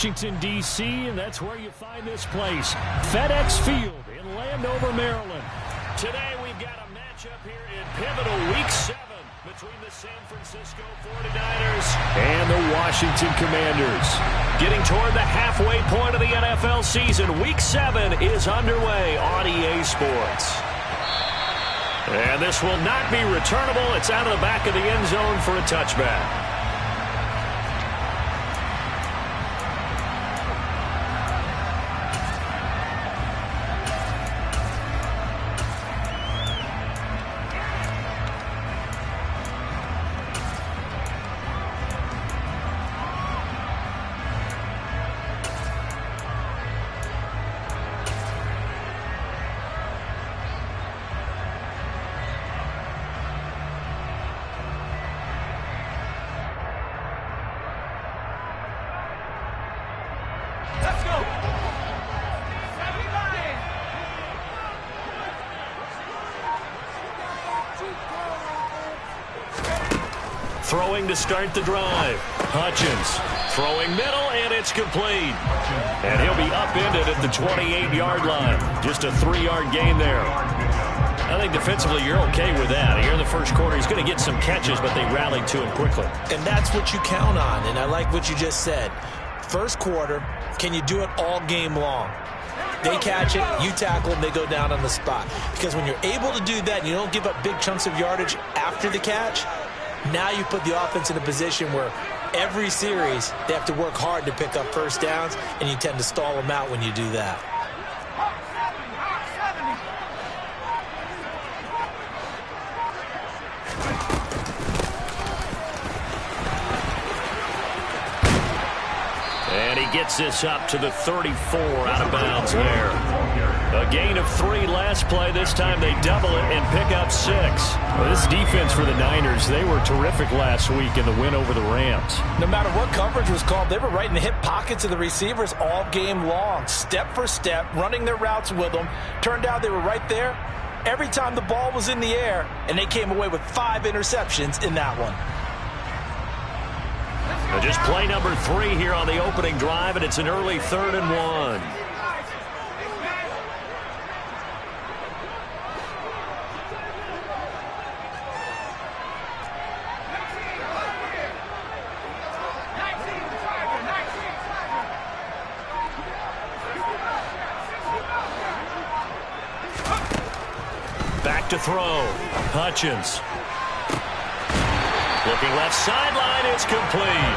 Washington, D.C., and that's where you find this place, FedEx Field in Landover, Maryland. Today we've got a matchup here in pivotal Week 7 between the San Francisco 49ers and the Washington Commanders. Getting toward the halfway point of the NFL season, Week 7 is underway on EA Sports. And this will not be returnable. It's out of the back of the end zone for a touchback. Throwing to start the drive. Hutchins throwing middle, and it's complete. And he'll be upended at the 28-yard line. Just a 3-yard gain there. I think defensively you're okay with that. Here in the first quarter, he's going to get some catches, but they rallied to him quickly. And that's what you count on, and I like what you just said. First quarter, can you do it all game long? They catch it, you tackle them, they go down on the spot. Because when you're able to do that and you don't give up big chunks of yardage after the catch, now you put the offense in a position where every series they have to work hard to pick up first downs, and you tend to stall them out when you do that. And he gets this up to the 34 out of bounds there. A gain of 3 last play. This time they double it and pick up 6. Well, this defense for the Niners, they were terrific last week in the win over the Rams. No matter what coverage was called, they were right in the hip pockets of the receivers all game long, step for step, running their routes with them. Turned out they were right there every time the ball was in the air, and they came away with 5 interceptions in that one. Just play number 3 here on the opening drive, and it's an early 3rd and 1. Back to throw. Hutchins. Looking left sideline, it's complete.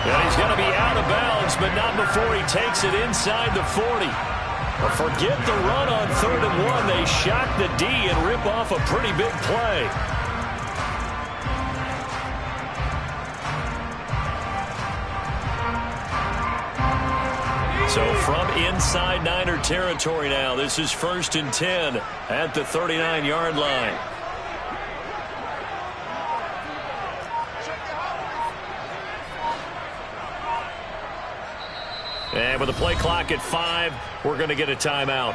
And he's going to be out of bounds, but not before he takes it inside the 40. But forget the run on 3rd and 1. They shock the D and rip off a pretty big play. So from inside Niner territory now, this is 1st and 10 at the 39-yard line. And with the play clock at 5, we're going to get a timeout.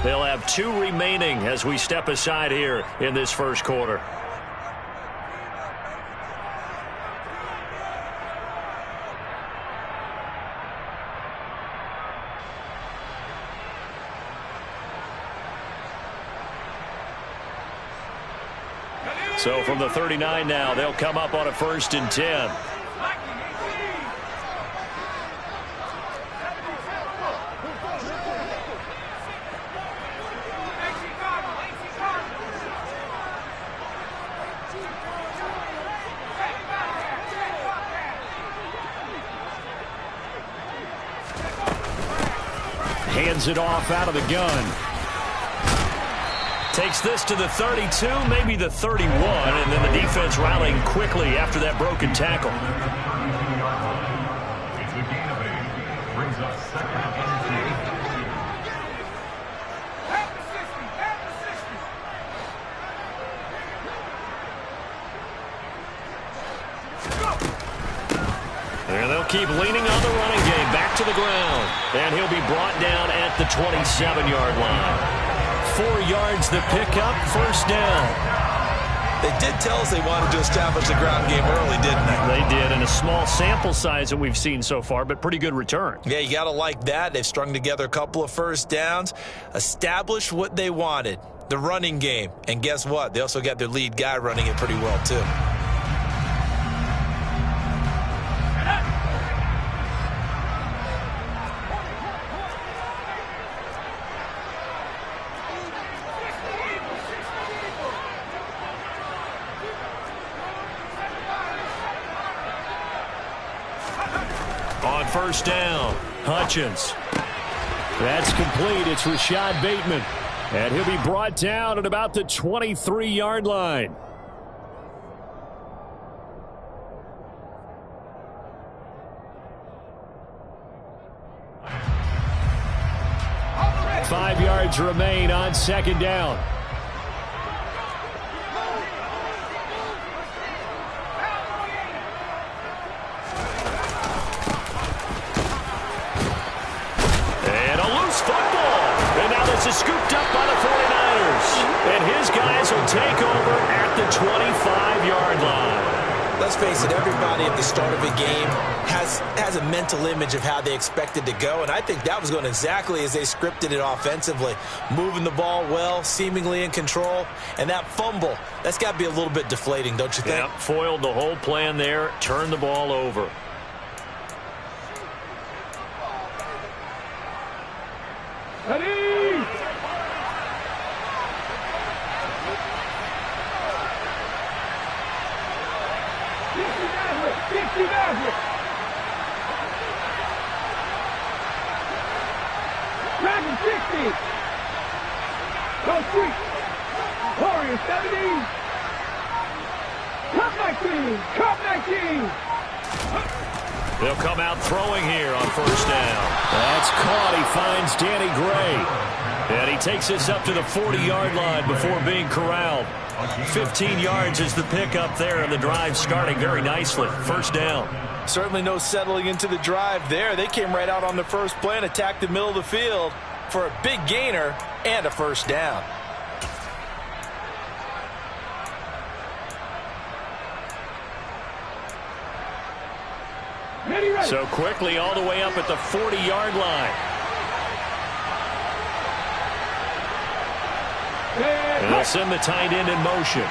They'll have 2 remaining as we step aside here in this first quarter. So from the 39 now, they'll come up on a 1st and 10. Hands it off out of the gun. Takes this to the 32, maybe the 31, and then the defense rallying quickly after that broken tackle. Brings up 2nd and 10. And they'll keep leaning on the running game. Back to the ground. And he'll be brought down at the 27-yard line. 4 yards the pickup, 1st down. They did tell us they wanted to establish the ground game early, didn't they? They did, in a small sample size that we've seen so far, but pretty good return. Yeah, you got to like that. They've strung together a couple of first downs, established what they wanted, the running game. And guess what? They also got their lead guy running it pretty well, too. On first down, Hutchins. That's complete. It's Rashad Bateman. And he'll be brought down at about the 23-yard line. Five yards remain on second down. Is scooped up by the 49ers. And his guys will take over at the 25-yard line. Let's face it, everybody at the start of a game has a mental image of how they expect it to go, and I think that was going exactly as they scripted it offensively. Moving the ball well, seemingly in control, and that fumble, that's got to be a little bit deflating, don't you think? Yep, foiled the whole plan there, turned the ball over. Ready? Dragon 60. Go sweet. Warrior 70. Cup 19. Cup 19. They'll come out throwing here on first down. That's caught. He finds Danny Gray. And he takes this up to the 40-yard line before being corralled. 15 yards is the pickup there, and the drive starting very nicely. First down. Certainly no settling into the drive there. They came right out on the first play and attacked the middle of the field for a big gainer and a first down. So quickly all the way up at the 40-yard line. And they'll send the tight end in motion.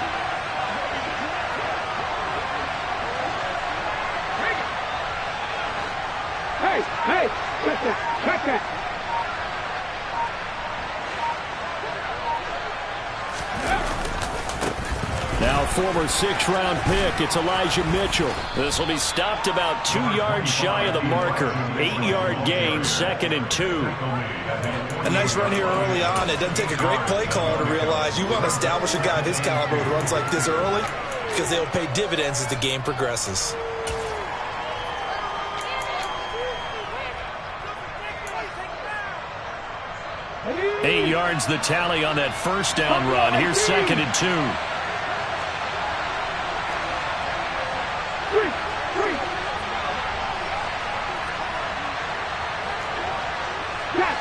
Hey, check that. Now former sixth-round pick, it's Elijah Mitchell. This will be stopped about 2 yards shy of the marker. 8-yard gain, 2nd and 2. A nice run here early on. It doesn't take a great play caller to realize you want to establish a guy of his caliber with runs like this early because they'll pay dividends as the game progresses. Eight yards the tally on that first down run. Here's 2nd and 2.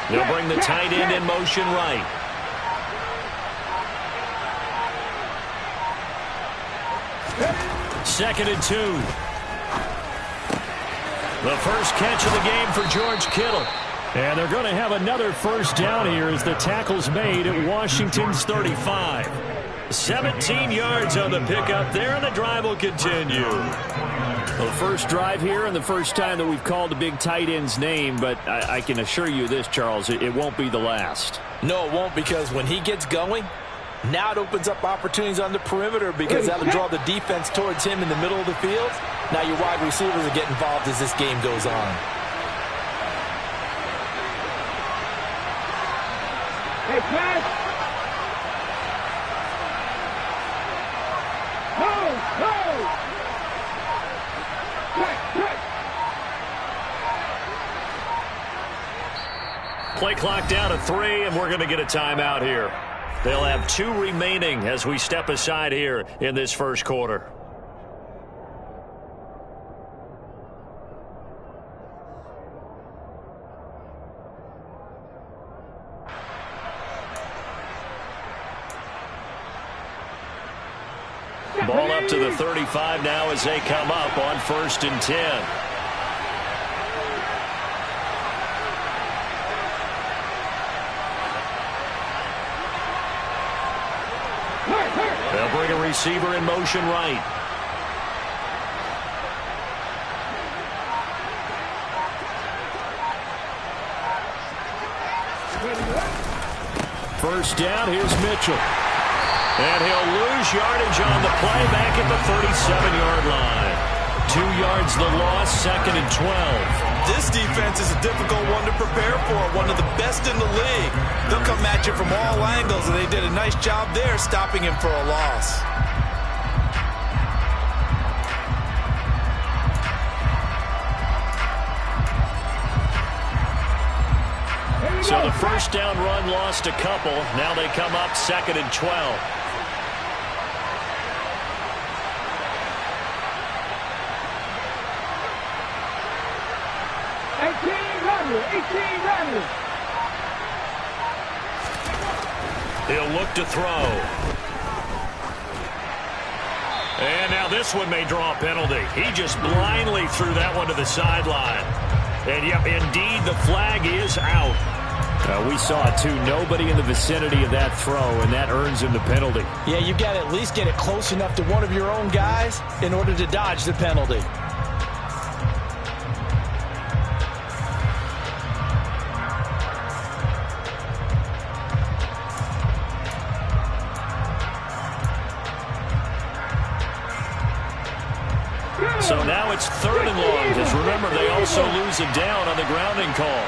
They'll bring the tight end in motion right. Second and 2. The first catch of the game for George Kittle. And they're going to have another first down here as the tackle's made at Washington's 35. 17 yards on the pickup there, and the drive will continue. Well, the first drive here and the first time that we've called the big tight end's name, but I can assure you this, Charles, it won't be the last. No, it won't, because when he gets going, now it opens up opportunities on the perimeter because that'll draw the defense towards him in the middle of the field. Now your wide receivers will get involved as this game goes on. Hey, pass! No! Play clock down to 3, and we're going to get a timeout here. They'll have 2 remaining as we step aside here in this first quarter. Ball up to the 35 now as they come up on 1st and 10. They'll bring a receiver in motion right. First down, here's Mitchell. And he'll lose yardage on the play back at the 37-yard line. 2 yards the loss, 2nd and 12. This defense is a difficult one to prepare for, one of the best in the league. They'll come at you from all angles, and they did a nice job there stopping him for a loss. So the first down run lost a couple. Now they come up 2nd and 12. He'll look to throw. And now this one may draw a penalty. He just blindly threw that one to the sideline. And, yep, indeed, the flag is out. We saw it, too. Nobody in the vicinity of that throw, and that earns him the penalty. Yeah, you got to at least get it close enough to one of your own guys in order to dodge the penalty. So now it's 3rd and long, because remember, they also lose a down on the grounding call.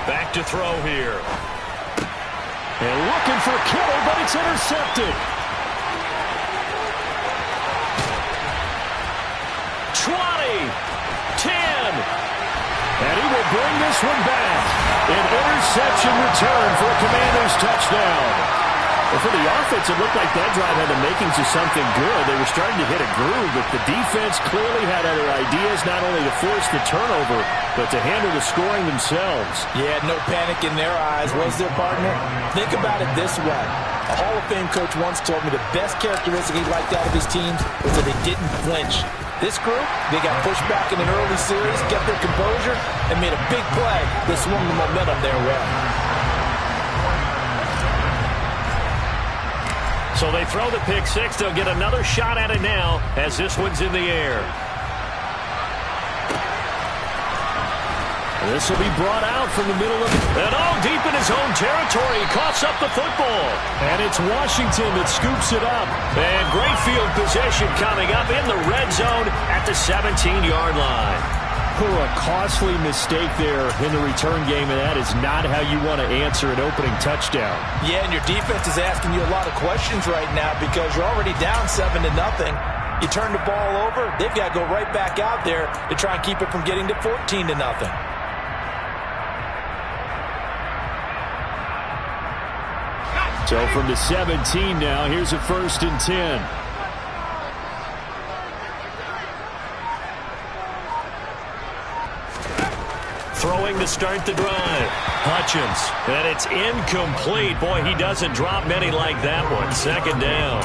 Back to throw here. And looking for Kittle, but it's intercepted. 20, 10. And he will bring this one back. An interception return for a Commanders touchdown. Well, for the offense, it looked like that drive had the makings of something good. They were starting to hit a groove, but the defense clearly had other ideas, not only to force the turnover, but to handle the scoring themselves. Yeah, no panic in their eyes, was there, partner? Think about it this way. A Hall of Fame coach once told me the best characteristic he liked out of his teams was that they didn't flinch. This group, they got pushed back in an early series, kept their composure, and made a big play that swung the momentum their way. So they throw the pick six. They'll get another shot at it now as this one's in the air. This will be brought out from the middle of it. And deep in his own territory. He coughs up the football. And it's Washington that scoops it up. And great field possession coming up in the red zone at the 17-yard line. A costly mistake there in the return game, and that is not how you want to answer an opening touchdown. Yeah, and your defense is asking you a lot of questions right now because you're already down 7-0. You turn the ball over, they've got to go right back out there to try and keep it from getting to 14-0. So from the 17 now, here's a 1st and 10. Throwing to start the drive. Hutchins. And it's incomplete. Boy, he doesn't drop many like that one. 2nd down.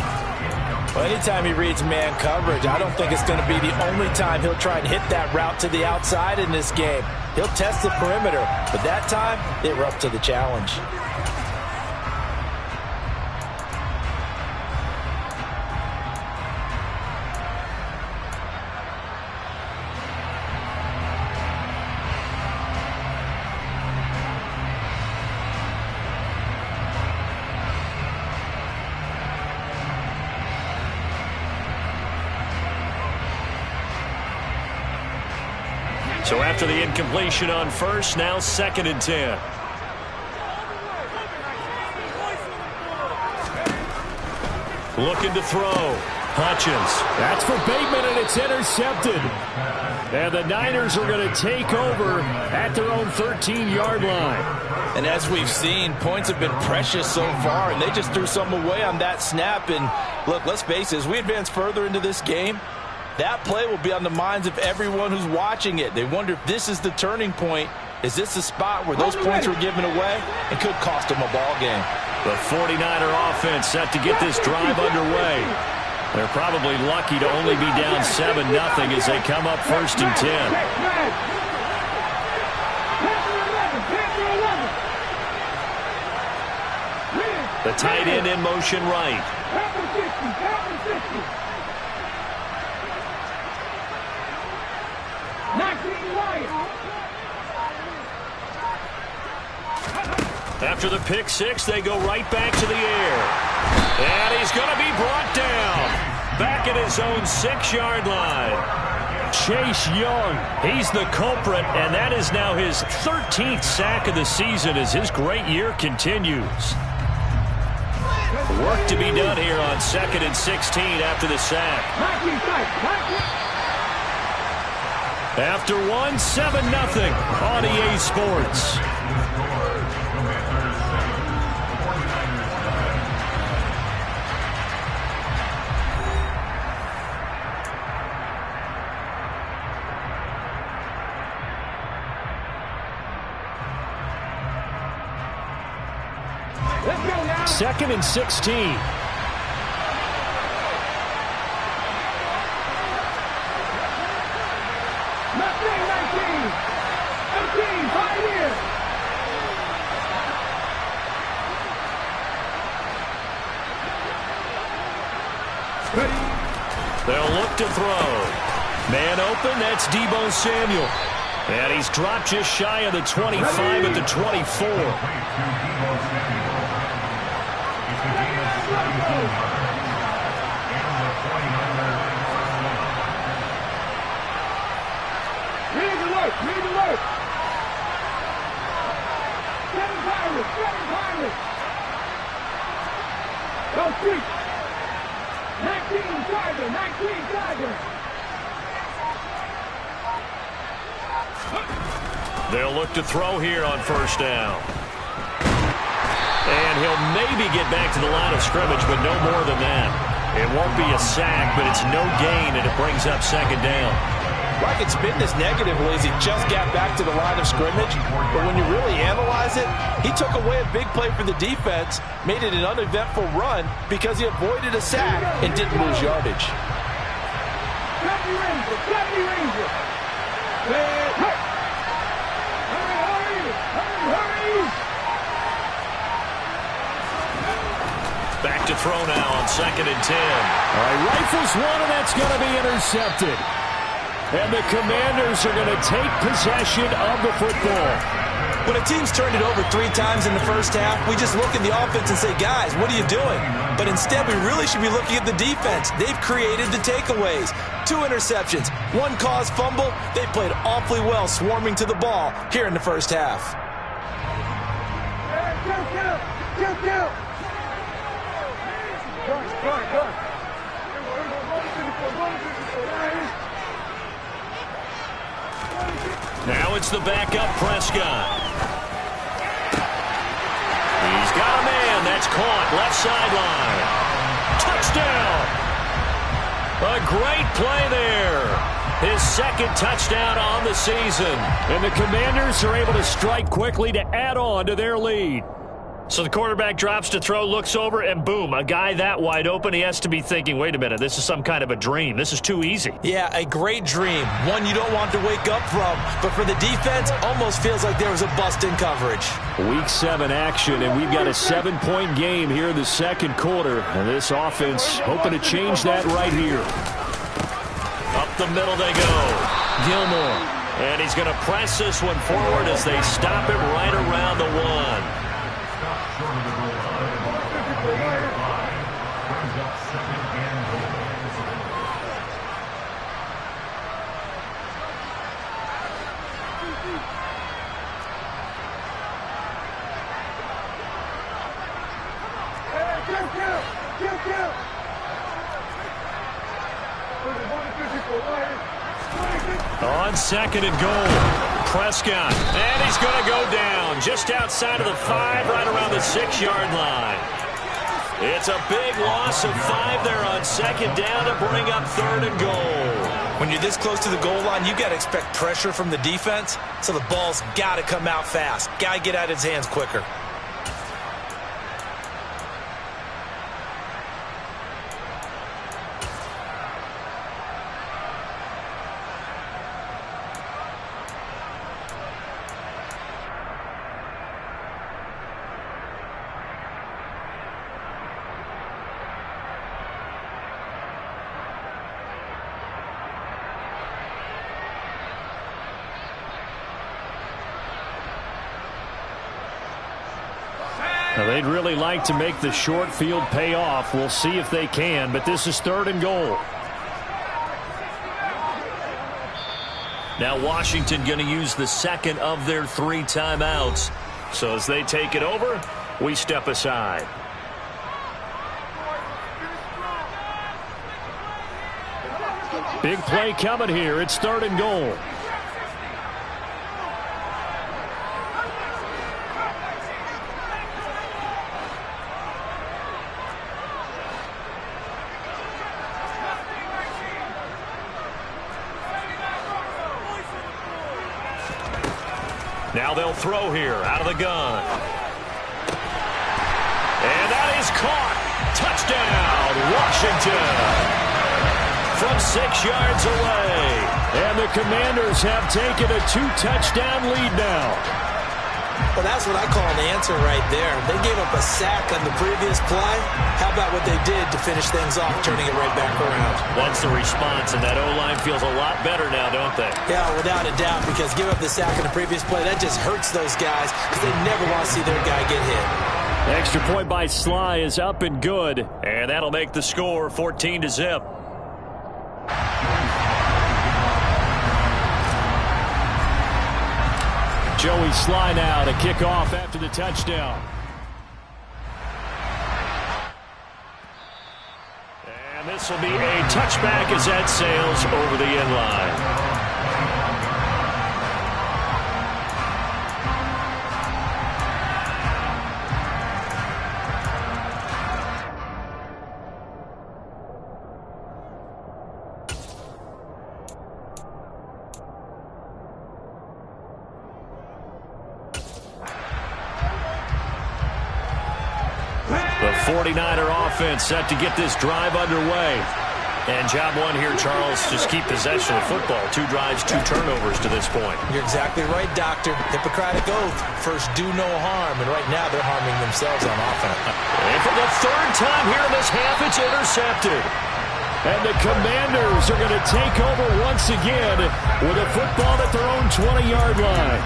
Well, anytime he reads man coverage, I don't think it's going to be the only time he'll try and hit that route to the outside in this game. He'll test the perimeter, but that time, they were up to the challenge. So after the incompletion on first, now 2nd and 10. Looking to throw. Hutchins. That's for Bateman, and it's intercepted. And the Niners are going to take over at their own 13-yard line. And as we've seen, points have been precious so far, and they just threw something away on that snap. And look, let's face it, as we advance further into this game, that play will be on the minds of everyone who's watching it. They wonder if this is the turning point Is this a spot where those points were given away and could cost them a ball game? The 49er offense set to get this drive underway. They're probably lucky to only be down 7-0 as they come up 1st and 10. The tight end in motion right. After the pick six, they go right back to the air. And he's going to be brought down. Back at his own 6-yard line. Chase Young, he's the culprit, and that is now his 13th sack of the season as his great year continues. Work to be done here on 2nd and 16 after the sack. After one, 7-0 on EA Sports. Second and 16. They'll look to throw. Man open, that's Deebo Samuel. And he's dropped just shy of the 25 at the 24. They'll look to throw here on 1st down. And he'll maybe get back to the line of scrimmage, but no more than that. It won't be a sack, but it's no gain, and it brings up 2nd down. Like it's been this negatively as he just got back to the line of scrimmage. But when you really analyze it, he took away a big play for the defense, made it an uneventful run because he avoided a sack and didn't lose yardage. Back to throw now on 2nd and 10. All right, rifles one, and that's going to be intercepted. And the Commanders are going to take possession of the football. When a team's turned it over 3 times in the first half, we just look at the offense and say, guys, what are you doing? But instead, we really should be looking at the defense. They've created the takeaways. 2 interceptions, 1 caused fumble. They played awfully well swarming to the ball here in the first half. Now it's the backup Prescott. He's got a man. That's caught. Left sideline. Touchdown. A great play there. His 2nd touchdown on the season. And the Commanders are able to strike quickly to add on to their lead. So the quarterback drops to throw, looks over, and boom, a guy that wide open, he has to be thinking, wait a minute, this is some kind of a dream. This is too easy. Yeah, a great dream. One you don't want to wake up from. But for the defense, almost feels like there was a bust in coverage. Week 7 action, and we've got a 7-point game here in the 2nd quarter. And this offense hoping to change that right here. Up the middle they go. Gilmore. And he's going to press this one forward as they stop him right around the 1. On 2nd and goal, Prescott, and he's going to go down just outside of the 5, right around the 6-yard line. It's a big loss of 5 there on 2nd down to bring up 3rd and goal. When you're this close to the goal line, you got to expect pressure from the defense, so the ball's got to come out fast. Got to get out of his hands quicker. Now, they'd really like to make the short field pay off. We'll see if they can, but this is 3rd and goal. Now Washington going to use the second of their 3 timeouts. So as they take it over, we step aside. Big play coming here. It's 3rd and goal. Now they'll throw here out of the gun. And that is caught. Touchdown, Washington. From 6 yards away. And the Commanders have taken a 2-touchdown lead now. Well, that's what I call an answer right there. They gave up a sack on the previous play. How about what they did to finish things off, turning it right back around? That's the response, and that O-line feels a lot better now, don't they? Yeah, without a doubt, because give up the sack on the previous play, that just hurts those guys because they never want to see their guy get hit. The extra point by Sly is up and good, and that'll make the score 14-0. Joey Sly now to kick off after the touchdown. And this will be a touchback as that sails over the end line. The 49er offense set to get this drive underway. And job one here, Charles, just keep possession of the football. 2 drives, 2 turnovers to this point. You're exactly right, Doctor. Hippocratic oath. First, do no harm. And right now, they're harming themselves on offense. And for the 3rd time here in this half, it's intercepted. And the Commanders are going to take over once again with a football at their own 20-yard line.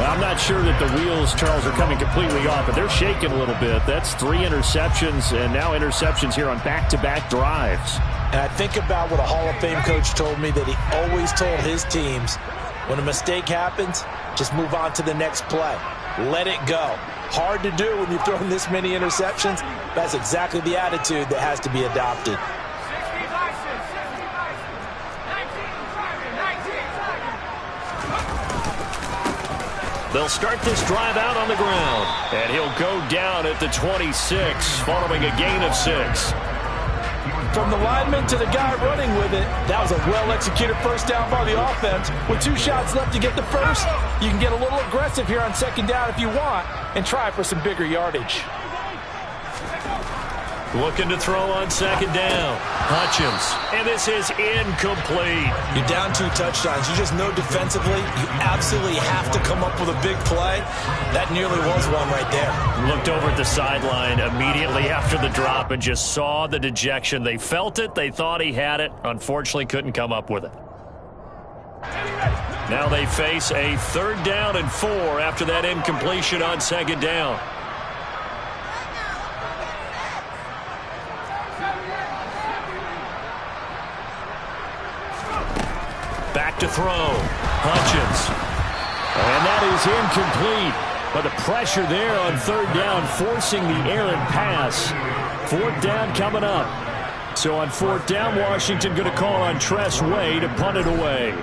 I'm not sure that the wheels, Charles, are coming completely off, but they're shaking a little bit. That's 3 interceptions, and now interceptions here on back-to-back drives. And I think about what a Hall of Fame coach told me, that he always told his teams, when a mistake happens, just move on to the next play. Let it go. Hard to do when you've thrown this many interceptions. That's exactly the attitude that has to be adopted. They'll start this drive out on the ground. And he'll go down at the 26 following a gain of 6. From the lineman to the guy running with it, that was a well-executed first down by the offense. With 2 shots left to get the first, you can get a little aggressive here on 2nd down if you want and try for some bigger yardage. Looking to throw on 2nd down. Hutchins. And this is incomplete. You're down 2 touchdowns. You just know defensively you absolutely have to come up with a big play. That nearly was one right there. Looked over at the sideline immediately after the drop and just saw the dejection. They felt it. They thought he had it. Unfortunately, couldn't come up with it. Now they face a 3rd down and 4 after that incompletion on 2nd down. Back to throw. Hutchins. And that is incomplete. But the pressure there on 3rd down, forcing the errant pass. 4th down coming up. So on 4th down, Washington going to call on Tress Way to punt it away.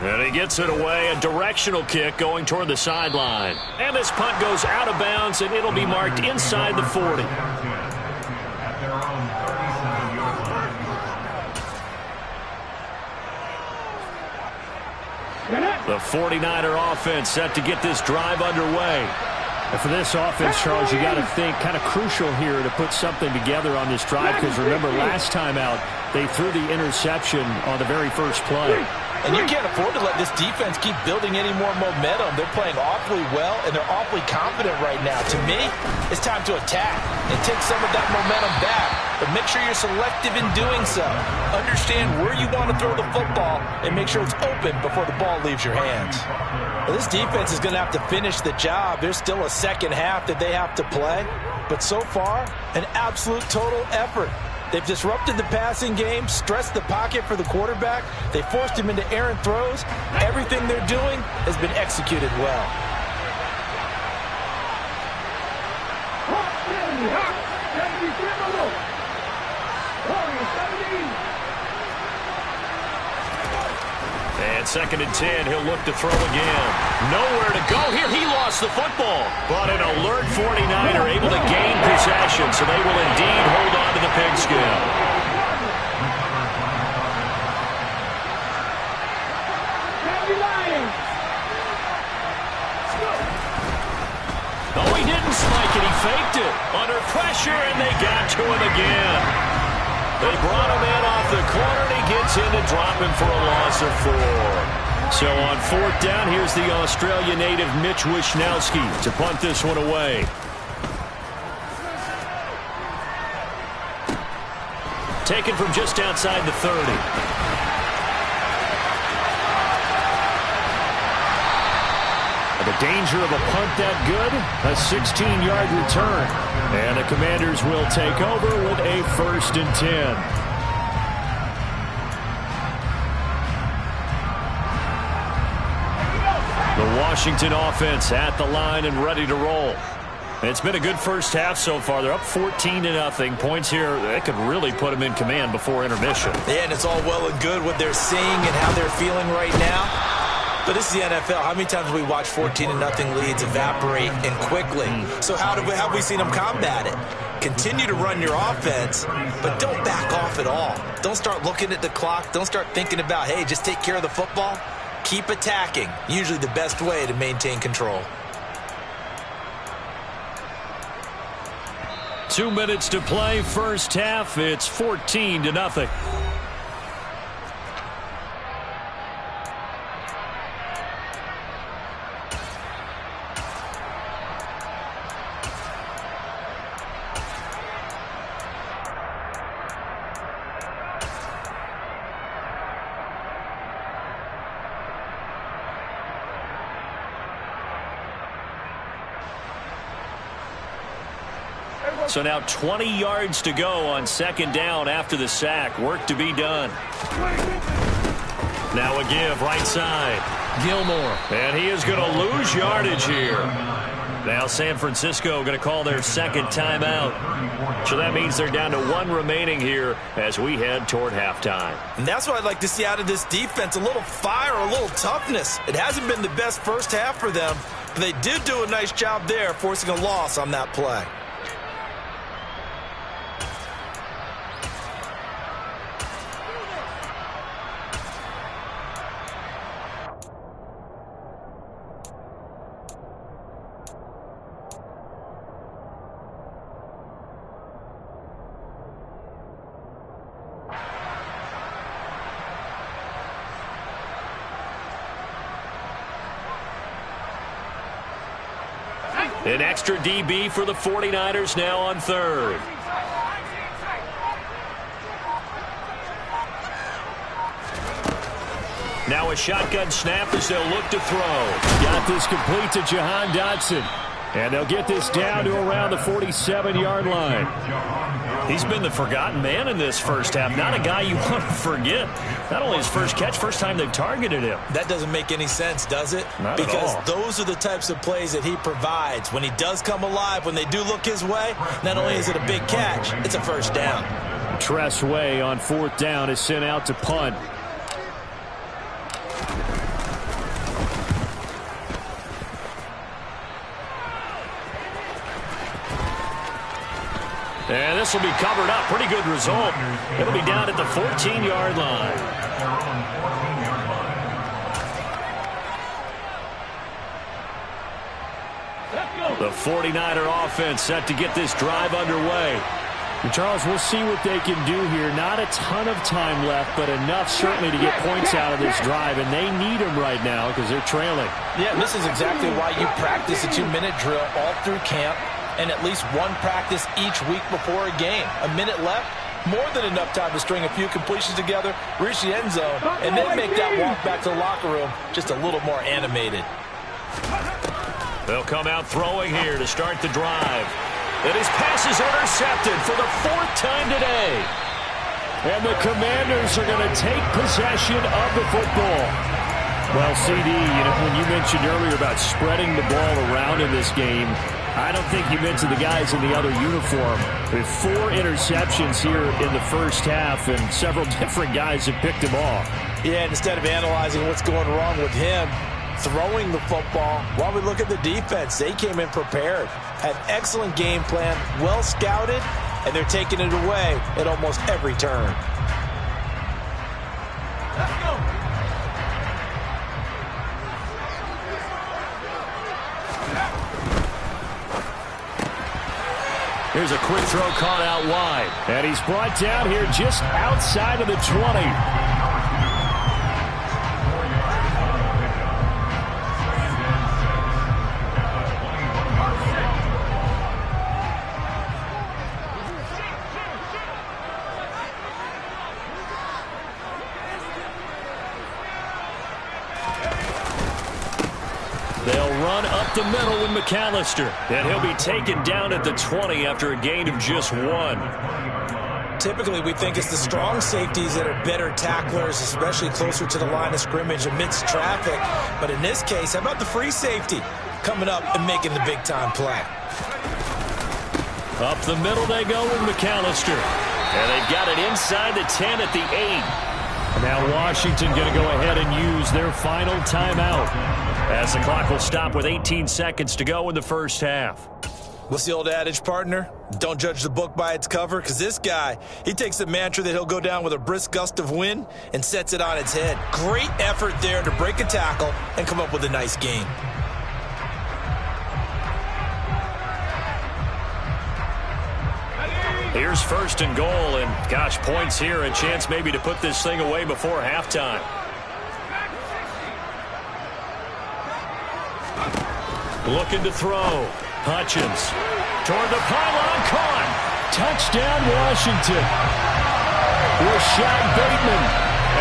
And he gets it away. A directional kick going toward the sideline. And this punt goes out of bounds, and it'll be marked inside the 40. The 49er offense set to get this drive underway. And for this offense, Charles, you got to think kind of crucial here to put something together on this drive, because remember last time out they threw the interception on the very first play. And you can't afford to let this defense keep building any more momentum. They're playing awfully well, and they're awfully confident right now. To me, it's time to attack and take some of that momentum back. But make sure you're selective in doing so. Understand where you want to throw the football and make sure it's open before the ball leaves your hands. Well, this defense is going to have to finish the job. There's still a second half that they have to play. But so far, an absolute total effort. They've disrupted the passing game, stressed the pocket for the quarterback. They forced him into errant throws. Everything they're doing has been executed well. And 2nd and 10, he'll look to throw again. Nowhere to go here. He lost the football. But an alert 49er able to gain possession, so they will indeed hold on to the pigskin. Oh, he didn't spike it. He faked it. Under pressure, and they got to him again. They brought him in off the corner, and he gets in to drop him for a loss of 4. So on 4th down, here's the Australia native Mitch Wishnowski to punt this one away. Taken from just outside the 30. The danger of a punt that good, a 16-yard return. And the Commanders will take over with a 1st and 10. The Washington offense at the line and ready to roll. It's been a good first half so far. They're up 14-0. Points here, they could really put them in command before intermission. Yeah, and it's all well and good what they're seeing and how they're feeling right now. But this is the NFL. How many times have we watched 14-0 leads evaporate and quickly? So have we seen them combat it? Continue to run your offense, but don't back off at all. Don't start looking at the clock. Don't start thinking about, hey, just take care of the football. Keep attacking. Usually the best way to maintain control. 2 minutes to play, first half. It's 14-0. So now 20 yards to go on 2nd down after the sack. Work to be done. Now a give right side. Gilmore. And he is going to lose yardage here. Now San Francisco going to call their 2nd timeout. So that means they're down to 1 remaining here as we head toward halftime. And that's what I'd like to see out of this defense. A little fire, a little toughness. It hasn't been the best first half for them, but they did do a nice job there forcing a loss on that play. An extra DB for the 49ers now on 3rd. Now a shotgun snap as they'll look to throw. Got this complete to Jahan Dotson. And they'll get this down to around the 47-yard line. He's been the forgotten man in this first half. Not a guy you want to forget. Not only his first catch, first time they've targeted him. That doesn't make any sense, does it? Not at all. Because those are the types of plays that he provides. When he does come alive, when they do look his way, not only is it a big catch, it's a first down. Tress Way on 4th down is sent out to punt. And this will be covered up. Pretty good result. It'll be down at the 14-yard line. The 49er offense set to get this drive underway. And Charles, we'll see what they can do here. Not a ton of time left, but enough certainly to get points out of this drive, and they need them right now because they're trailing. Yeah, and this is exactly why you practice a 2-minute drill all through camp and at least one practice each week before a game. A minute left, more than enough time to string a few completions together, reach the end zone, and then make that walk back to the locker room just a little more animated. They'll come out throwing here to start the drive. And his pass is intercepted for the 4th time today. And the Commanders are going to take possession of the football. Well, CD, when you mentioned earlier about spreading the ball around in this game, I don't think you mentioned the guys in the other uniform. With 4 interceptions here in the first half, and several different guys have picked him off. Yeah, and instead of analyzing what's going wrong with him, throwing the football, while we look at the defense, they came in prepared, had excellent game plan, well scouted, and they're taking it away at almost every turn. Let's go. Here's a quick throw caught out wide. And he's brought down here just outside of the 20. They'll run up the middle with McAllister. And he'll be taken down at the 20 after a gain of just 1. Typically, we think it's the strong safeties that are better tacklers, especially closer to the line of scrimmage amidst traffic. But in this case, how about the free safety coming up and making the big-time play? Up the middle they go with McAllister. And they've got it inside the 10 at the 8. Now Washington going to go ahead and use their final timeout, as the clock will stop with 18 seconds to go in the first half. What's the old adage, partner? Don't judge the book by its cover, because this guy, he takes the mantra that he'll go down with a brisk gust of wind and sets it on its head. Great effort there to break a tackle and come up with a nice gain. Here's 1st and goal, and gosh, points here, a chance maybe to put this thing away before halftime. Looking to throw. Hutchins toward the pylon, caught. Touchdown, Washington. Rashad Bateman,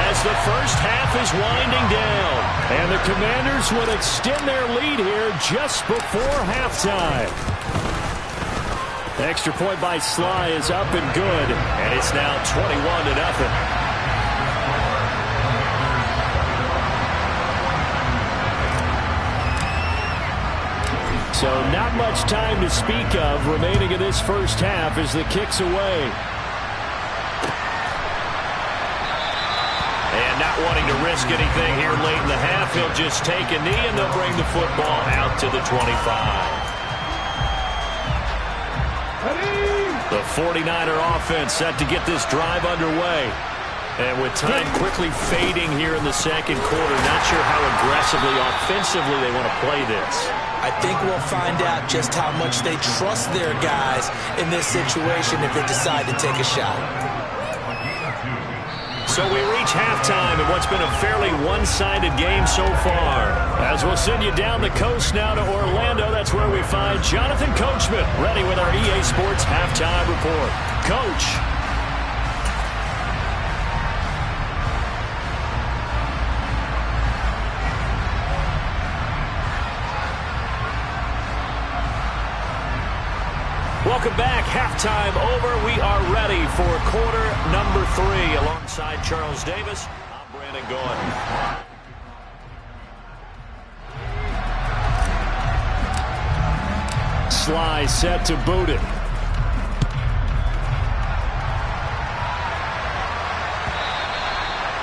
as the first half is winding down. And the Commanders would extend their lead here just before halftime. Extra point by Sly is up and good. And it's now 21-0. So not much time to speak of remaining in this first half as the kick's away. And not wanting to risk anything here late in the half, he'll just take a knee and they'll bring the football out to the 25. The 49er offense set to get this drive underway. And with time quickly fading here in the second quarter, not sure how aggressively, offensively they want to play this. I think we'll find out just how much they trust their guys in this situation if they decide to take a shot. So we reach halftime in what's been a fairly one-sided game so far. As we'll send you down the coast now to Orlando, that's where we find Jonathan Coachman ready with our EA Sports Halftime Report. Coach. Welcome back. Halftime over. We are ready for quarter number 3. Alongside Charles Davis, I'm Brandon Gordon. Sly set to boot it.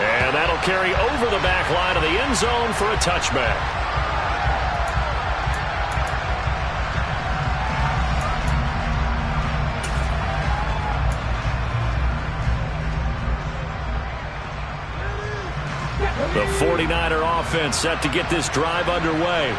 And that'll carry over the back line of the end zone for a touchback. The 49er offense set to get this drive underway.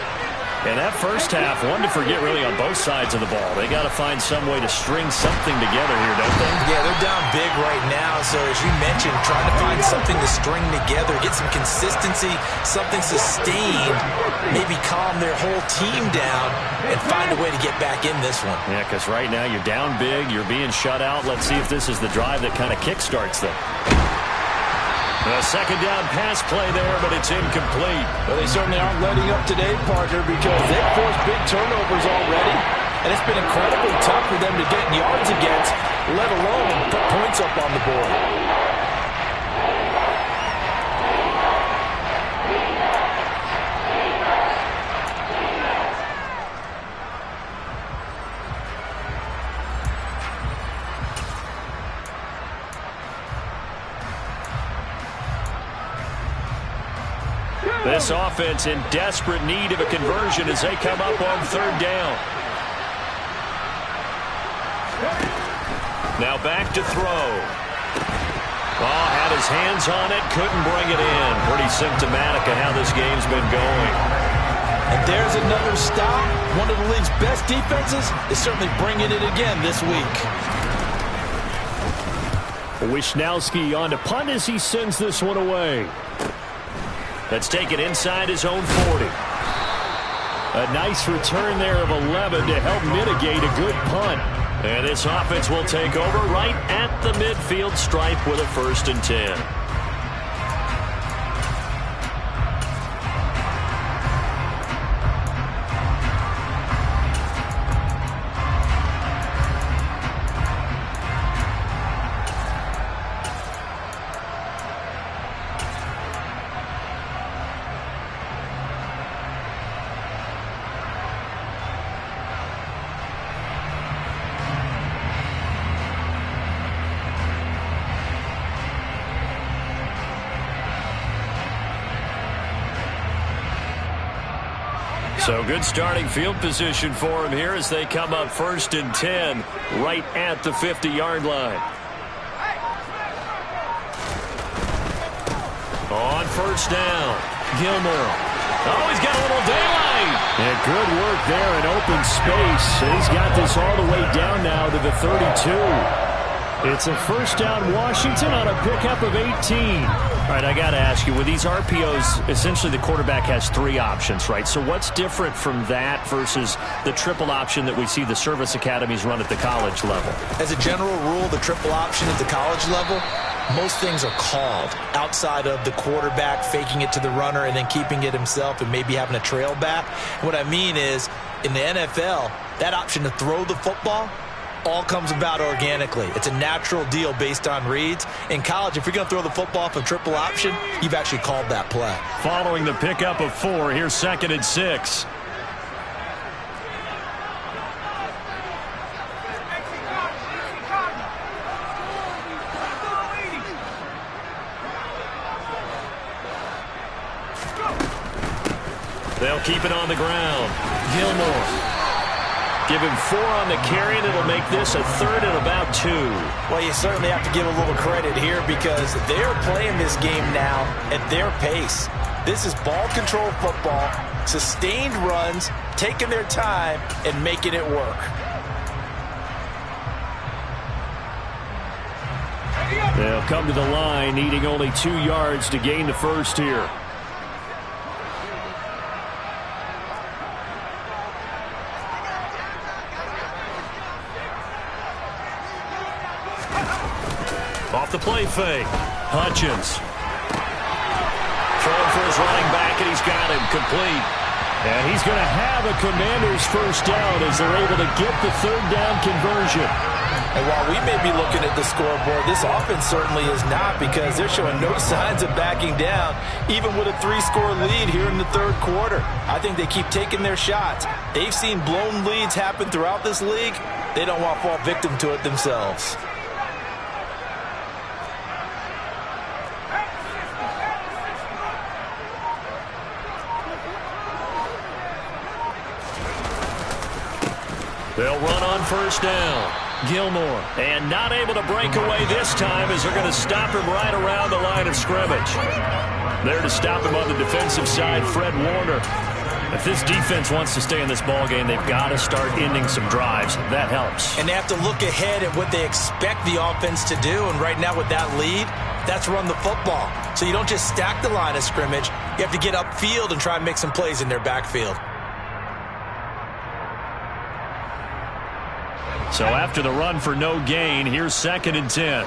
And that first half, one to forget really on both sides of the ball. They got to find some way to string something together here, don't they? Yeah, they're down big right now. So as you mentioned, trying to find something to string together, get some consistency, something sustained, maybe calm their whole team down and find a way to get back in this one. Yeah, because right now you're down big, you're being shut out. Let's see if this is the drive that kind of kickstarts them. A second down pass play there, but it's incomplete. Well, they certainly aren't letting up today, partner, because they've forced big turnovers already, and it's been incredibly tough for them to get yards against, let alone put points up on the board. This offense in desperate need of a conversion as they come up on third down. Now back to throw. Oh, had his hands on it, couldn't bring it in. Pretty symptomatic of how this game's been going. And there's another stop. One of the league's best defenses is certainly bringing it again this week. Wisnowski on to punt as he sends this one away. That's taken inside his own 40. A nice return there of 11 to help mitigate a good punt. And this offense will take over right at the midfield stripe with a 1st and 10. So good starting field position for him here as they come up 1st and 10 right at the 50-yard line. On 1st down, Gilmore. Oh, he's got a little daylight. And good work there in open space. He's got this all the way down now to the 32. It's a 1st down Washington on a pickup of 18. All right, I got to ask you, with these RPOs, essentially the quarterback has 3 options, right? So what's different from that versus the triple option that we see the service academies run at the college level? As a general rule, the triple option at the college level, most things are called outside of the quarterback faking it to the runner and then keeping it himself and maybe having a trail back. What I mean is, in the NFL, that option to throw the football all comes about organically. It's a natural deal based on reads. In college, if you're going to throw the football off a triple option, you've actually called that play. Following the pickup of 4, here's 2nd and 6. They'll keep it on the ground. Gilmore. Give him 4 on the carry, and it'll make this a 3rd and about 2. Well, you certainly have to give a little credit here because they're playing this game now at their pace. This is ball control football, sustained runs, taking their time, and making it work. They'll come to the line, needing only 2 yards to gain the 1st here. Off the play fake. Hutchins. Throwing for his running back, and he's got him complete. And he's going to have a Commanders 1st down as they're able to get the 3rd down conversion. And while we may be looking at the scoreboard, this offense certainly is not because they're showing no signs of backing down, even with a 3-score lead here in the 3rd quarter. I think they keep taking their shots. They've seen blown leads happen throughout this league. They don't want to fall victim to it themselves. They'll run on 1st down. Gilmore. And not able to break away this time as they're going to stop him right around the line of scrimmage. There to stop him on the defensive side, Fred Warner. If this defense wants to stay in this ball game, they've got to start ending some drives. That helps. And they have to look ahead at what they expect the offense to do. And right now with that lead, that's run the football. So you don't just stack the line of scrimmage. You have to get upfield and try and make some plays in their backfield. So after the run for no gain, here's 2nd and 10.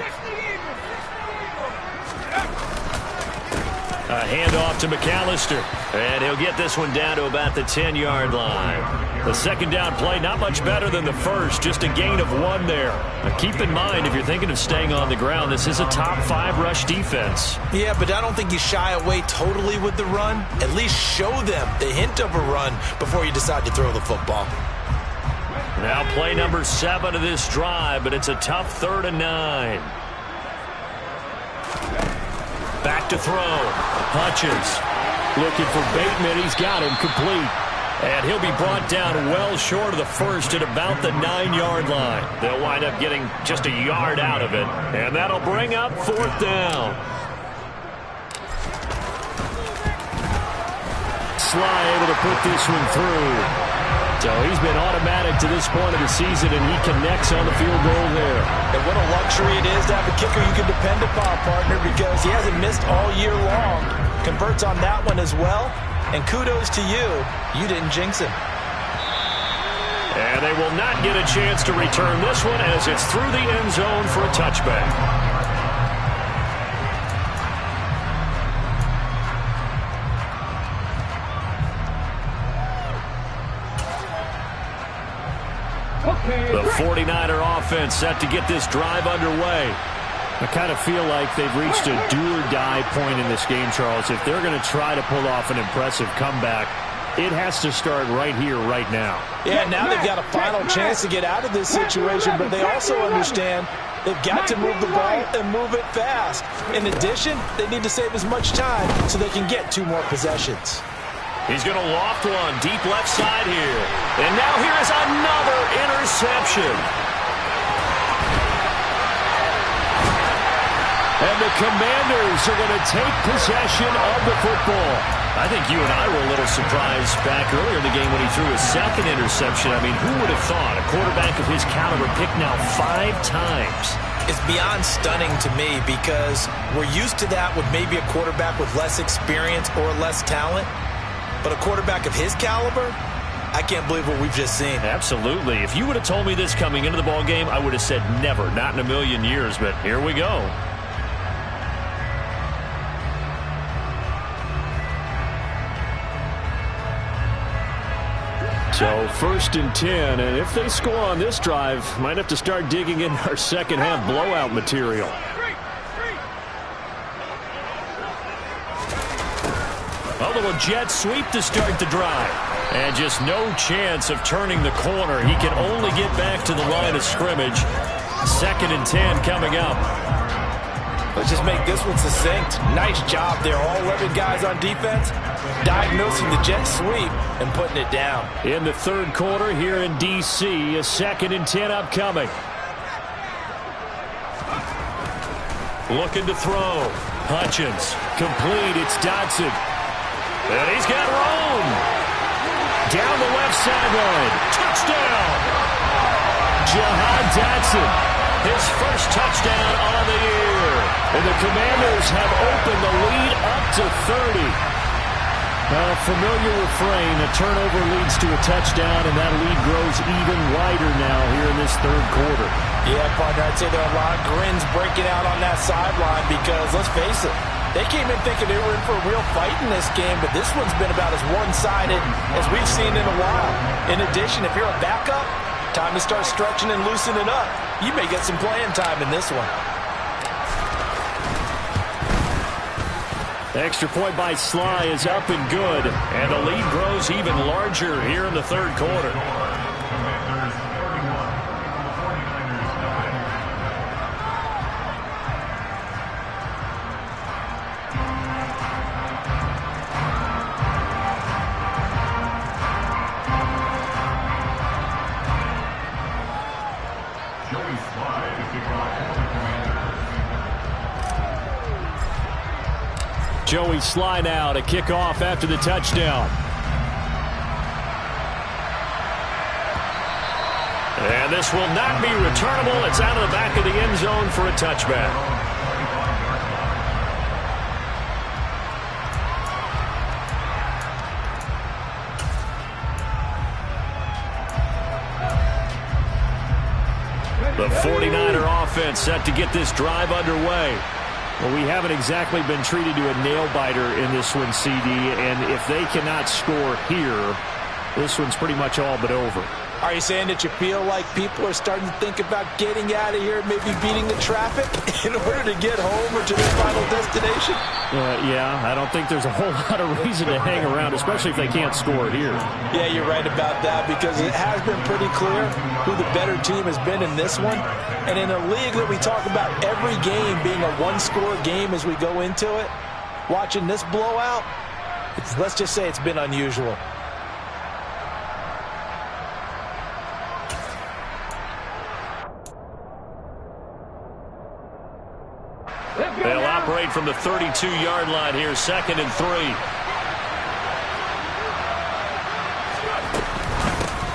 A handoff to McAllister. And he'll get this one down to about the 10-yard line. The second down play, not much better than the first, just a gain of 1 there. Now keep in mind, if you're thinking of staying on the ground, this is a top 5 rush defense. Yeah, but I don't think you shy away totally with the run. At least show them the hint of a run before you decide to throw the football. Now play number 7 of this drive, but it's a tough 3rd and 9. Back to throw. Hutchins looking for Bateman. He's got him complete. And he'll be brought down well short of the first at about the 9-yard line. They'll wind up getting just a yard out of it. And that'll bring up 4th down. Sly able to put this one through. So he's been automatic to this point of the season, and he connects on the field goal there. And what a luxury it is to have a kicker you can depend upon, partner, because he hasn't missed all year long. Converts on that one as well. And kudos to you. You didn't jinx him. And they will not get a chance to return this one as it's through the end zone for a touchback. The 49er offense set to get this drive underway. I kind of feel like they've reached a do-or-die point in this game, Charles. If they're going to try to pull off an impressive comeback, it has to start right here, right now. Yeah, now they've got a final chance to get out of this situation, but they also understand they've got to move the ball and move it fast. In addition, they need to save as much time so they can get 2 more possessions. He's going to loft one deep left side here. And now here is another interception. And the Commanders are going to take possession of the football. I think you and I were a little surprised back earlier in the game when he threw his 2nd interception. I mean, who would have thought a quarterback of his caliber picked now 5 times? It's beyond stunning to me because we're used to that with maybe a quarterback with less experience or less talent. But a quarterback of his caliber, I can't believe what we've just seen. Absolutely. If you would have told me this coming into the ball game, I would have said never, not in a million years. But here we go. So 1st and 10, and if they score on this drive, might have to start digging in our second half blowout material. A little jet sweep to start the drive. And just no chance of turning the corner. He can only get back to the line of scrimmage. 2nd and 10 coming up. Let's just make this one succinct. Nice job there. All 11 guys on defense diagnosing the jet sweep and putting it down. In the 3rd quarter here in D.C., a 2nd and 10 upcoming. Looking to throw. Hutchins. Complete. It's Dotson. And he's got Rome. Down the left sideline. Touchdown. Jahan Dotson. His first touchdown on the year. And the Commanders have opened the lead up to 30. A familiar refrain. A turnover leads to a touchdown, and that lead grows even wider now here in this 3rd quarter. Yeah, partner, I'd say there are a lot of grins breaking out on that sideline because, let's face it, they came in thinking they were in for a real fight in this game, but this one's been about as one-sided as we've seen in a while. In addition, if you're a backup, time to start stretching and loosening up. You may get some playing time in this one. Extra point by Sly is up and good, and the lead grows even larger here in the 3rd quarter. Joey Sly now to kick off after the touchdown. And this will not be returnable. It's out of the back of the end zone for a touchback. The 49er offense set to get this drive underway. Well, we haven't exactly been treated to a nail-biter in this one, CD, and if they cannot score here, this one's pretty much all but over. Are you saying that you feel like people are starting to think about getting out of here, maybe beating the traffic in order to get home or to their final destination? Yeah, I don't think there's a whole lot of reason to hang around, especially if they can't score here. Yeah, you're right about that, because it has been pretty clear who the better team has been in this one. And in a league that we talk about every game being a one-score game as we go into it, watching this blowout, let's just say it's been unusual. They'll operate from the 32-yard line here, 2nd and 3.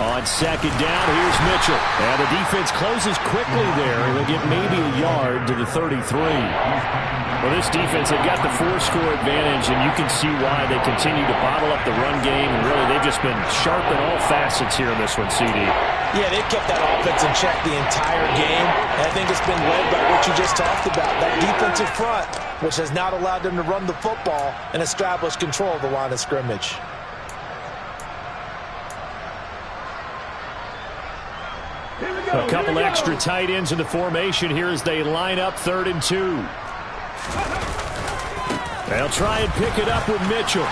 On 2nd down, here's Mitchell. And the defense closes quickly there. They'll get maybe a yard to the 33. Well, this defense, they've got the 4-score advantage, and you can see why they continue to bottle up the run game. And really, they've just been sharp in all facets here in this one, CD. Yeah, they've kept that offense in check the entire game. And I think it's been led by what you just talked about, that defensive front, which has not allowed them to run the football and establish control of the line of scrimmage. A couple extra tight ends in the formation here as they line up 3rd and 2. They'll try and pick it up with Mitchell.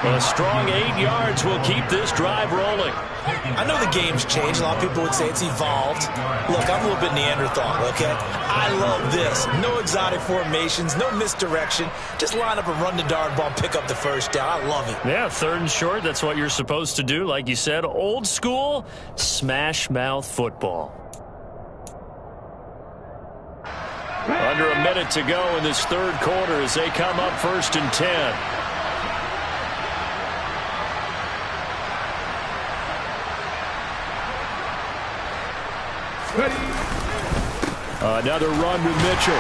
Well, a strong 8 yards will keep this drive rolling. I know the game's changed. A lot of people would say it's evolved. Look, I'm a little bit Neanderthal, okay? I love this. No exotic formations, no misdirection. Just line up and run the darn ball and pick up the first down. I love it. Yeah, 3rd and short. That's what you're supposed to do. Like you said, old school, smash mouth football. Under a minute to go in this 3rd quarter as they come up 1st and 10. Another run with Mitchell.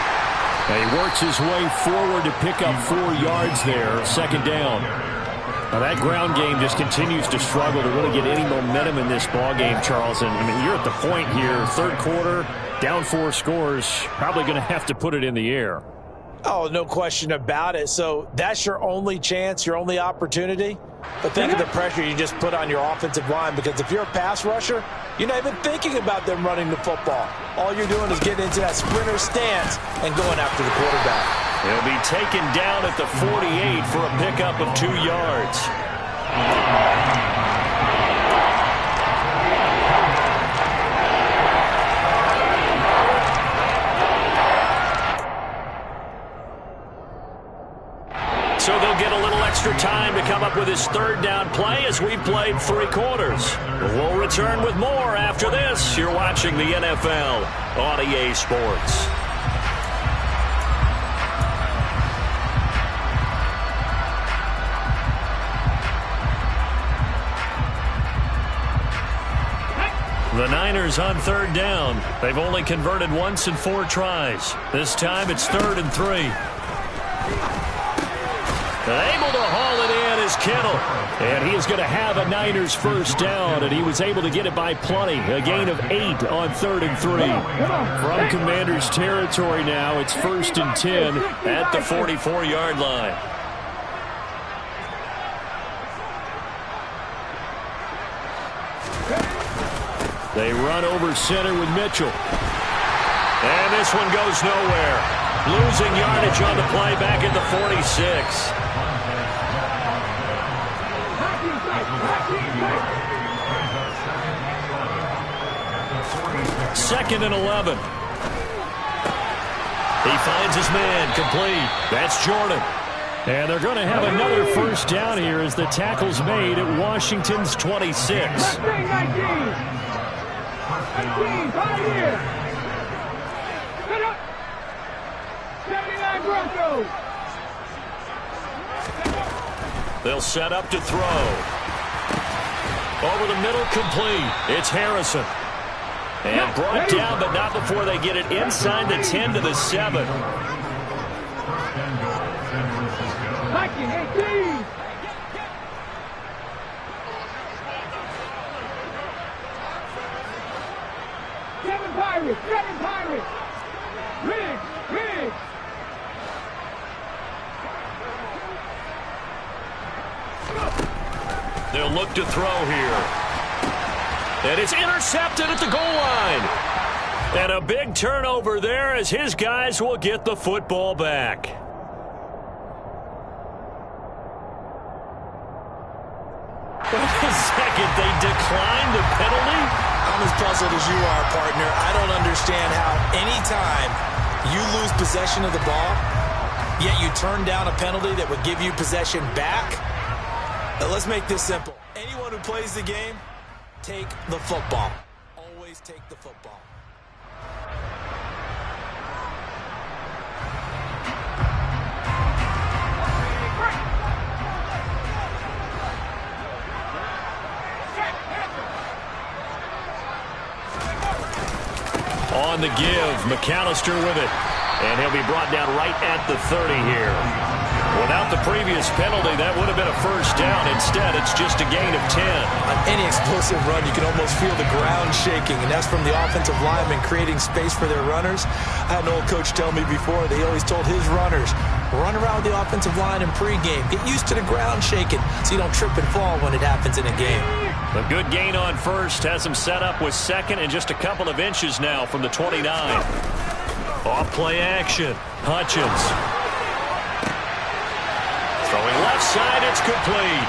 And he works his way forward to pick up 4 yards there. 2nd down. Now that ground game just continues to struggle to really get any momentum in this ball game, Charles. And I mean, you're at the point here, 3rd quarter, down 4 scores, probably going to have to put it in the air. Oh, no question about it. So that's your only chance, your only opportunity. But think of the pressure you just put on your offensive line, because if you're a pass rusher, you're not even thinking about them running the football. All you're doing is getting into that sprinter stance and going after the quarterback. He'll be taken down at the 48 for a pickup of 2 yards. So they'll get a little extra time to come up with his 3rd down play as we played 3 quarters. We'll return with more after this. You're watching the NFL on EA Sports. The Niners on 3rd down. They've only converted once in 4 tries. This time it's 3rd and 3. Able to haul it in is Kittle. And he is going to have a Niners 1st down, and he was able to get it by plenty. A gain of 8 on 3rd and 3. From Commanders territory now, it's 1st and 10 at the 44-yard line. They run over center with Mitchell. And this one goes nowhere. Losing yardage on the play back at the 46. 2nd and 11. He finds his man, complete. That's Jordan. And they're going to have another 1st down here as the tackle's made at Washington's 26. 79 Broncos. They'll set up to throw. Over the middle, complete. It's Harrison. And brought down, but not before they get it inside the 10 to the 7. Viking 18. Seven Pirates. Riggs. They'll look to throw here. And it's intercepted at the goal line. And a big turnover there as his guys will get the football back. Wait a second, they declined the penalty? I'm as puzzled as you are, partner. I don't understand how anytime you lose possession of the ball, yet you turn down a penalty that would give you possession back. Let's make this simple. Anyone who plays the game, take the football. Always take the football. On the give, McAllister with it. And he'll be brought down right at the 30 here. Without the previous penalty, that would have been a first down. Instead, it's just a gain of 10. On any explosive run, you can almost feel the ground shaking, and that's from the offensive linemen creating space for their runners. I had an old coach tell me before, they always told his runners, run around the offensive line in pregame. Get used to the ground shaking so you don't trip and fall when it happens in a game. A good gain on first has him set up with second and just a couple of inches now from the 29. Off play action. Hutchins. Throwing left side, it's complete.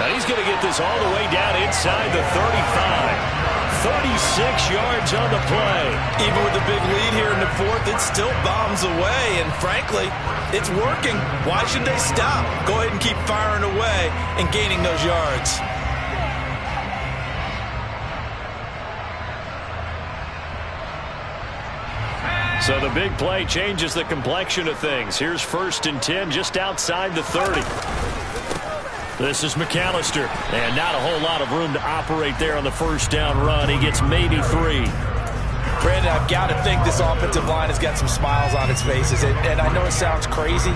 And he's going to get this all the way down inside the 35. 36 yards on the play. Even with the big lead here in the fourth, it still bombs away. And frankly, it's working. Why should they stop? Go ahead and keep firing away and gaining those yards. So the big play changes the complexion of things. Here's 1st and 10 just outside the 30. This is McAllister. And not a whole lot of room to operate there on the first down run. He gets maybe 3. Brandon, I've got to think this offensive line has got some smiles on its faces. And I know it sounds crazy,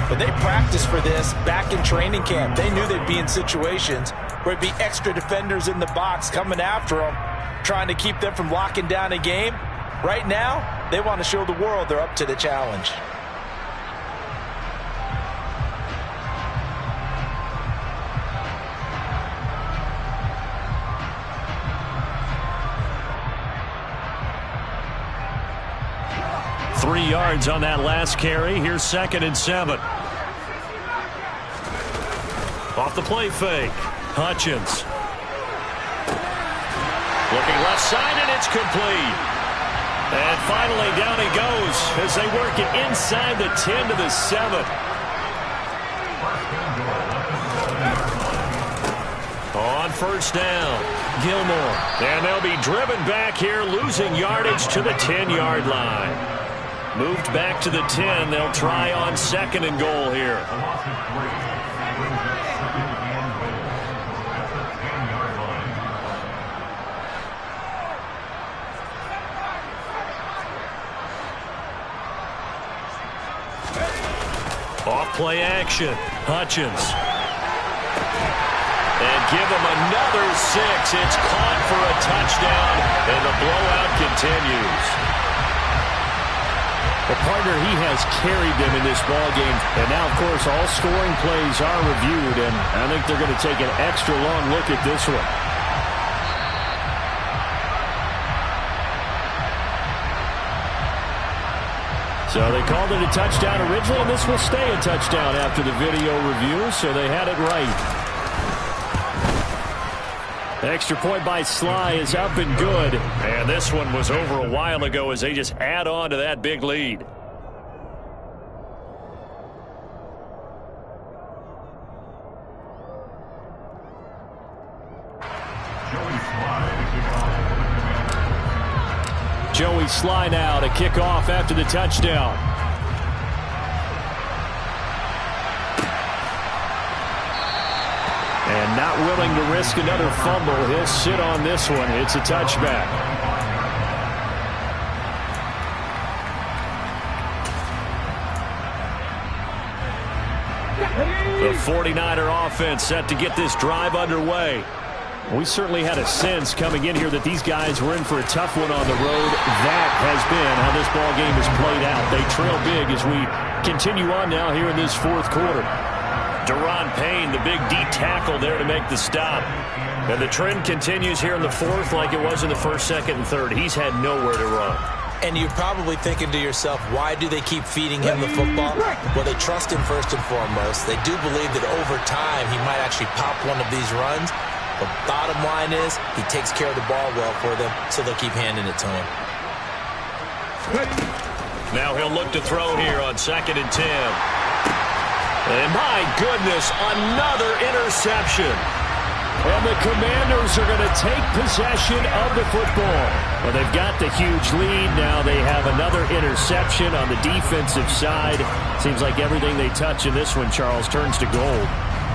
but they practiced for this back in training camp. They knew they'd be in situations where it'd be extra defenders in the box coming after them, trying to keep them from locking down a game. Right now, they want to show the world they're up to the challenge. Three yards on that last carry. Here's 2nd and 7. Off the play fake. Hutchins. Looking left side, and it's complete. And finally, down he goes as they work it inside the 10 to the 7. On first down, Gilmore. And they'll be driven back here, losing yardage to the 10-yard line. Moved back to the 10. They'll try on 2nd and goal here. Off play action. Hutchins. And give him another 6. It's caught for a touchdown, and the blowout continues. The partner, he has carried them in this ballgame. And now, of course, all scoring plays are reviewed, and I think they're going to take an extra long look at this one. So they called it a touchdown originally, and this will stay a touchdown after the video review, so they had it right. Extra point by Sly is up and good. And this one was over a while ago as they just add on to that big lead. Joey Sly now to kick off after the touchdown. And not willing to risk another fumble. He'll sit on this one. It's a touchback. The 49er offense set to get this drive underway. We certainly had a sense coming in here that these guys were in for a tough one on the road. That has been how this ball game has played out. They trail big as we continue on now here in this fourth quarter. Deron Payne, the big D tackle there to make the stop. And the trend continues here in the fourth like it was in the first, second, and third. He's had nowhere to run. And you're probably thinking to yourself, why do they keep feeding him the football? Well, they trust him first and foremost. They do believe that over time he might actually pop one of these runs. The bottom line is he takes care of the ball well for them, so they'll keep handing it to him. Now he'll look to throw here on 2nd and 10. And my goodness, another interception. And the Commanders are going to take possession of the football. Well, they've got the huge lead. Now they have another interception on the defensive side. Seems like everything they touch in this one, Charles, turns to gold.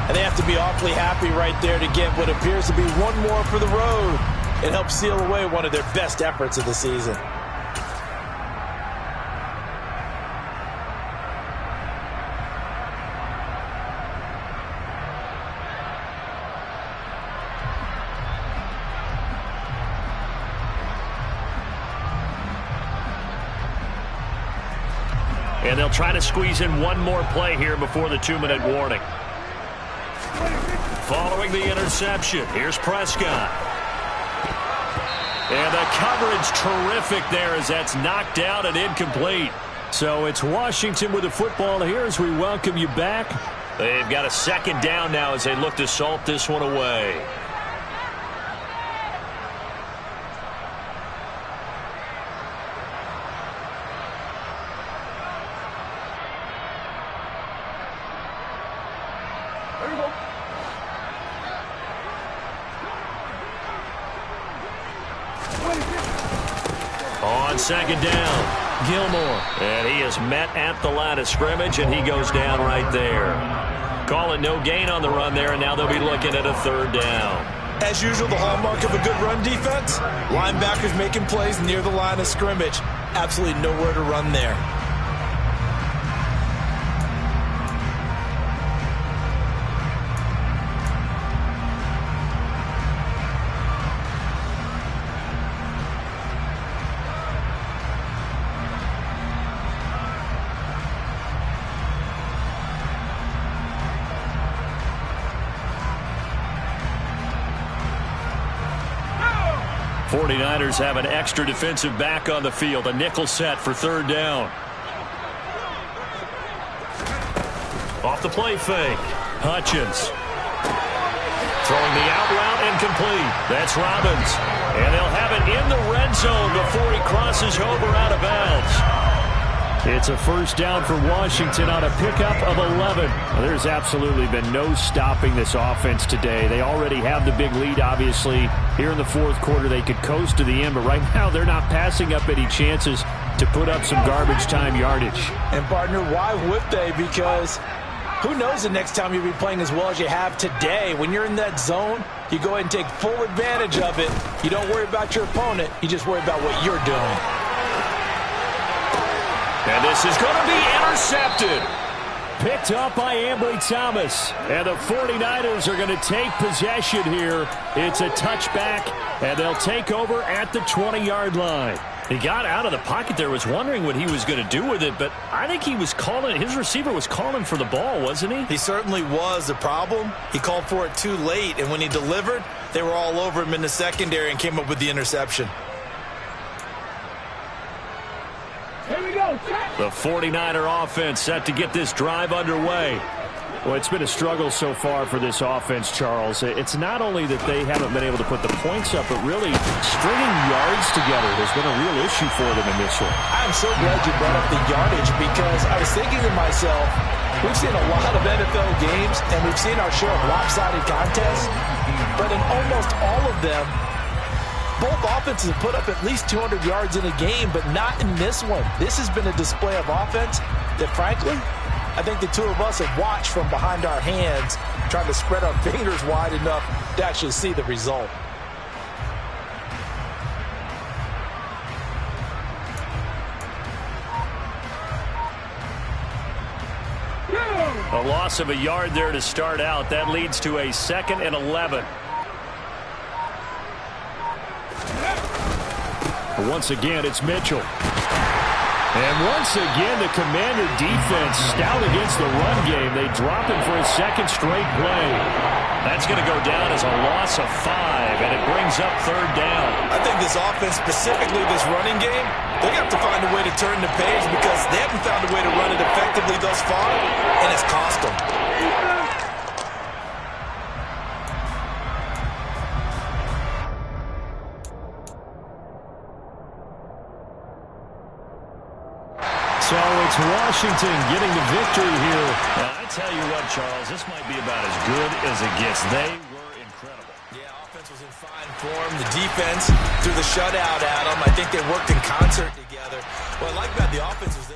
And they have to be awfully happy right there to get what appears to be one more for the road. It helps seal away one of their best efforts of the season. And they'll try to squeeze in one more play here before the 2-minute warning. Following the interception, here's Prescott. And the coverage terrific there as that's knocked out and incomplete. So it's Washington with the football here as we welcome you back. They've got a 2nd down now as they look to salt this one away. On 2nd down, Gilmore. And he is met at the line of scrimmage, and he goes down right there. Call it no gain on the run there, and now they'll be looking at a 3rd down. As usual, the hallmark of a good run defense, linebackers making plays near the line of scrimmage. Absolutely nowhere to run there. The 49ers have an extra defensive back on the field. A nickel set for 3rd down. Off the play fake. Hutchins. Throwing the out route incomplete. That's Robbins. And they'll have it in the red zone before he crosses over out of bounds. It's a 1st down for Washington on a pickup of 11. Well, there's absolutely been no stopping this offense today. They already have the big lead, obviously. Here in the 4th quarter, they could coast to the end, but right now they're not passing up any chances to put up some garbage time yardage. And, partner, why would they? Because who knows the next time you'll be playing as well as you have today. When you're in that zone, you go ahead and take full advantage of it. You don't worry about your opponent. You just worry about what you're doing. And this is going to be intercepted. Picked up by Ambry Thomas. And the 49ers are going to take possession here. It's a touchback, and they'll take over at the 20-yard line. He got out of the pocket there, was wondering what he was going to do with it, but I think he was calling, his receiver was calling for the ball, wasn't he? He certainly was. The problem, he called for it too late, and when he delivered, they were all over him in the secondary and came up with the interception. Here we go. The 49er offense set to get this drive underway. Well, it's been a struggle so far for this offense, Charles. It's not only that they haven't been able to put the points up, but really stringing yards together has been a real issue for them in this one. I'm so glad you brought up the yardage because I was thinking to myself, we've seen a lot of NFL games and we've seen our share of lopsided contests, but in almost all of them, both offenses have put up at least 200 yards in a game, but not in this one. This has been a display of offense that, frankly, I think the two of us have watched from behind our hands, trying to spread our fingers wide enough to actually see the result. A loss of a yard there to start out. That leads to a 2nd and 11. Once again, it's Mitchell. And once again, the Commander defense stout against the run game. They drop him for his 2nd straight play. That's going to go down as a loss of 5, and it brings up 3rd down. I think this offense, specifically this running game, they're going to have to find a way to turn the page because they haven't found a way to run it effectively thus far, and it's cost them. So it's Washington getting the victory here. Now, I tell you what, Charles, this might be about as good as it gets. They were incredible. Yeah, offense was in fine form. The defense threw the shutout at them. I think they worked in concert together. What I like about the offense was